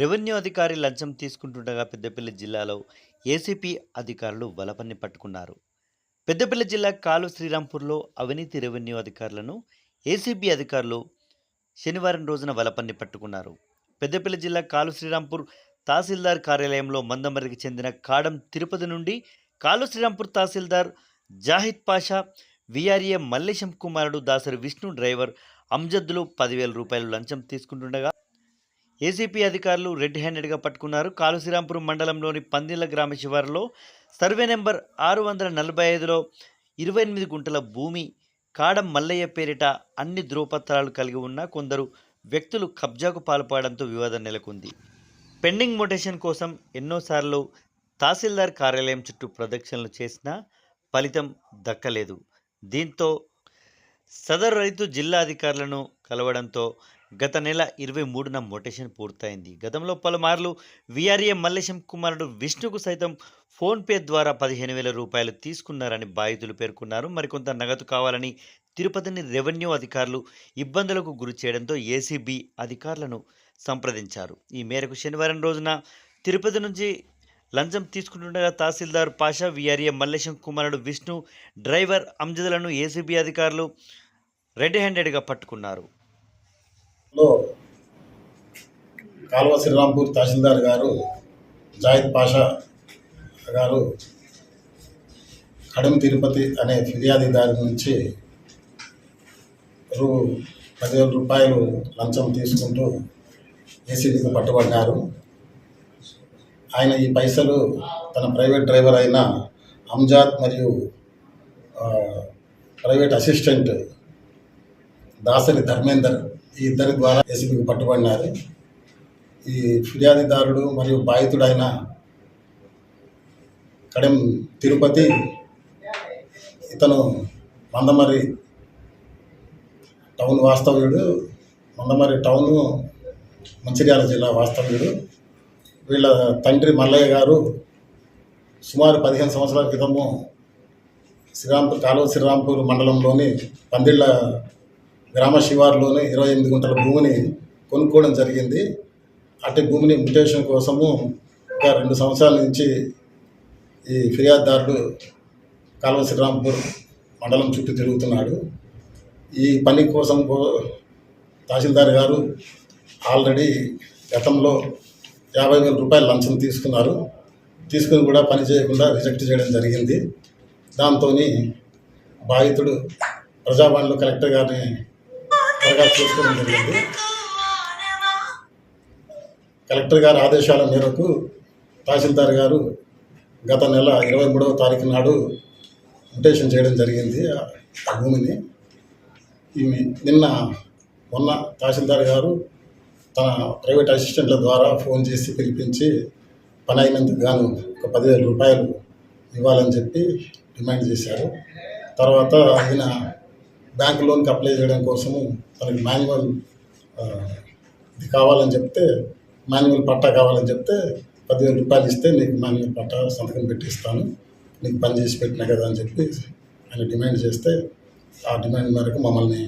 Revenue అధికారి లంచం తీసుకుంటుండగా పెద్దపల్లి జిల్లాలో ఏసీపీ అధికారులు వలపన్ని పట్టుకున్నారు. పెద్దపల్లి జిల్లా కాలు శ్రీరాంపూర్లో అవినీతి రెవెన్యూ అధికారులను ఏసీబీ అధికారులు శనివారం రోజున వలపన్ని పట్టుకున్నారు. పెద్దపల్లి జిల్లా కాలు శ్రీరాంపూర్ తహసీల్దార్ కార్యాలయంలో మందమర్రికి చెందిన కాడం తిరుపతి నుండి కాలు శ్రీరాంపూర్ తహసీల్దార్ జాహిద్ పాషా, విఆర్ఏ మల్లేశం కుమారుడు దాసరి విష్ణు డ్రైవర్ అంజద్దులు 10,000 రూపాయలు లంచం తీసుకుంటుండగా ఏసీపీ అధికారులు రెడ్ హ్యాండెడ్గా పట్టుకున్నారు. కాలు శ్రీరాంపురం మండలంలోని పందిళ్ల గ్రామ శివారులో సర్వే నెంబర్ 645లో 28 గుంటల భూమి కాడం మల్లయ్య పేరిట అన్ని ధ్రువపత్రాలు కలిగి ఉన్న కొందరు వ్యక్తులు కబ్జాకు పాల్పడడంతో వివాదం నెలకొంది. పెండింగ్ మొటేషన్ కోసం ఎన్నోసార్లు తహసీల్దార్ కార్యాలయం చుట్టూ ప్రదక్షిణలు చేసినా ఫలితం దక్కలేదు. దీంతో సదరు రైతు జిల్లా అధికారులను కలవడంతో గత నెల 23న మొటేషన్ పూర్తయింది. గతంలో పలుమార్లు విఆర్ఏ మల్లేశం కుమారుడు విష్ణుకు సైతం ఫోన్పే ద్వారా 15,000 రూపాయలు తీసుకున్నారని బాధితులు పేర్కొన్నారు. మరికొంత నగదు కావాలని తిరుపతిని రెవెన్యూ అధికారులు ఇబ్బందులకు గురి చేయడంతో ఏసీబీ అధికారులను సంప్రదించారు. ఈ మేరకు శనివారం రోజున తిరుపతి నుంచి లంచం తీసుకుంటుండగా తహసీల్దార్ పాషా, విఆర్ఏ మల్లేశం కుమారుడు విష్ణు డ్రైవర్ అంజదులను ఏసీబీ అధికారులు రెడ్ హ్యాండెడ్గా పట్టుకున్నారు. కాలువ శ్రీరాంపూర్ తహసీల్దార్ గారు జాహిద్ పాషా గారు కడం తిరుపతి అనే ఫిర్యాదుదారు నుంచి రూ. 10,000 రూపాయలు లంచం తీసుకుంటూ ఏసీబీకి పట్టుబడినారు. ఆయన ఈ పైసలు తన ప్రైవేట్ డ్రైవర్ అయిన అంజాద్ మరియు ప్రైవేట్ అసిస్టెంట్ దాసరి ధర్మేందర్ ఈ ఇద్దరి ద్వారా ఏసీబీకి పట్టుబడినారు. ఈ ఫిర్యాదుదారుడు మరియు బాధితుడైన కడెం తిరుపతి ఇతను మందమర్రి టౌన్ వాస్తవ్యుడు, మందమర్రి టౌను మంచిర్యాల జిల్లా వాస్తవ్యుడు. వీళ్ళ తండ్రి మల్లయ్య గారు సుమారు 15 సంవత్సరాల క్రితము కాలువ శ్రీరాంపూర్ మండలంలోని పందిళ్ళ గ్రామ శివారులోని 28 గుంటల భూమిని కొనుక్కోవడం జరిగింది. అటు భూమిని మ్యుటేషన్ కోసము ఒక 2 సంవత్సరాల నుంచి ఈ ఫిర్యాదుదారుడు కాలువ శ్రీరాంపూర్ మండలం చుట్టూ తిరుగుతున్నాడు. ఈ పని కోసం తహసీల్దార్ గారు ఆల్రెడీ గతంలో 50,000 రూపాయలు లంచం తీసుకున్నారు. తీసుకుని కూడా పని చేయకుండా రిజెక్ట్ చేయడం జరిగింది. దాంతో బాధితుడు ప్రజావాణిలో కలెక్టర్ గారిని దరఖాస్తు చేసుకోవడం జరిగింది. కలెక్టర్ గారి ఆదేశాల మేరకు తహసీల్దార్ గారు గత నెల 23వ తారీఖు నాడు మ్యుటేషన్ చేయడం జరిగింది ఆ భూమిని. మొన్న తహసీల్దార్ గారు తన ప్రైవేట్ అసిస్టెంట్ల ద్వారా ఫోన్ చేసి పిలిపించి పని అయినందుకు గాను ఒక 10,000 రూపాయలు ఇవ్వాలని చెప్పి డిమాండ్ చేశారు. తర్వాత ఆయన బ్యాంక్ లోన్కి అప్లై చేయడం కోసము తనకి మాన్యువల్ ఇది కావాలని చెప్తే, మాన్యువల్ పట్టా కావాలని చెప్తే 10,000 రూపాయలు ఇస్తే నీకు మాన్యువల్ పట్టా సంతకం పెట్టిస్తాను, నీకు పని చేసి పెట్టినా కదా అని చెప్పి ఆయన డిమాండ్ చేస్తే ఆ డిమాండ్ మేరకు మమ్మల్ని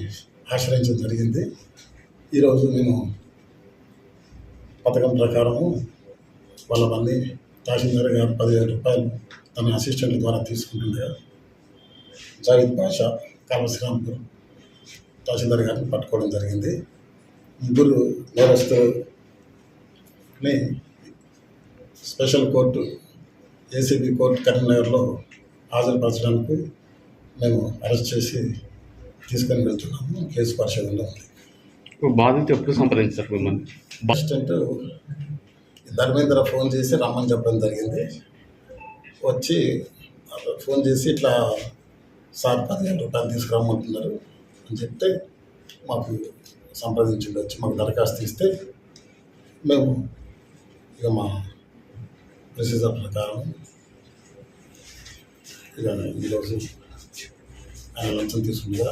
ఆశ్రయించడం జరిగింది. ఈరోజు మేము పథకం ప్రకారము వాళ్ళని తహసీల్దార్ గారు 10,000 రూపాయలు తన అసిస్టెంట్ ద్వారా తీసుకుంటుండగా జాహిద్ పాషా కాలువ శ్రీరాంపూర్ తహసీల్దార్ గారిని పట్టుకోవడం జరిగింది. ముగ్గురు నేరస్తుని స్పెషల్ కోర్టు ఏసీబీ కోర్టు కరీంనగర్లో హాజరుపరచడానికి మేము అరెస్ట్ చేసి తీసుకొని వెళ్తున్నాము. కేసు పరిశోధనలో ఉంది. బాధితులు ఎప్పుడు సంప్రదించారు మిమ్మల్ని? అసిస్టెంట్ ధర్మేంద్ర ఫోన్ చేసి రమ్మని చెప్పడం జరిగింది. వచ్చి ఫోన్ చేసి ఇట్లా సార్ 10,000 రూపాయలు తీసుకురమ్మంటున్నారు అని చెప్తే మాకు సంప్రదించింది. వచ్చి మాకు దరఖాస్తు ఇస్తే మేము ఇక మా ప్రొసీజర్ ప్రకారం ఇక ఈరోజు ఆయన లంచం తీసుకుందా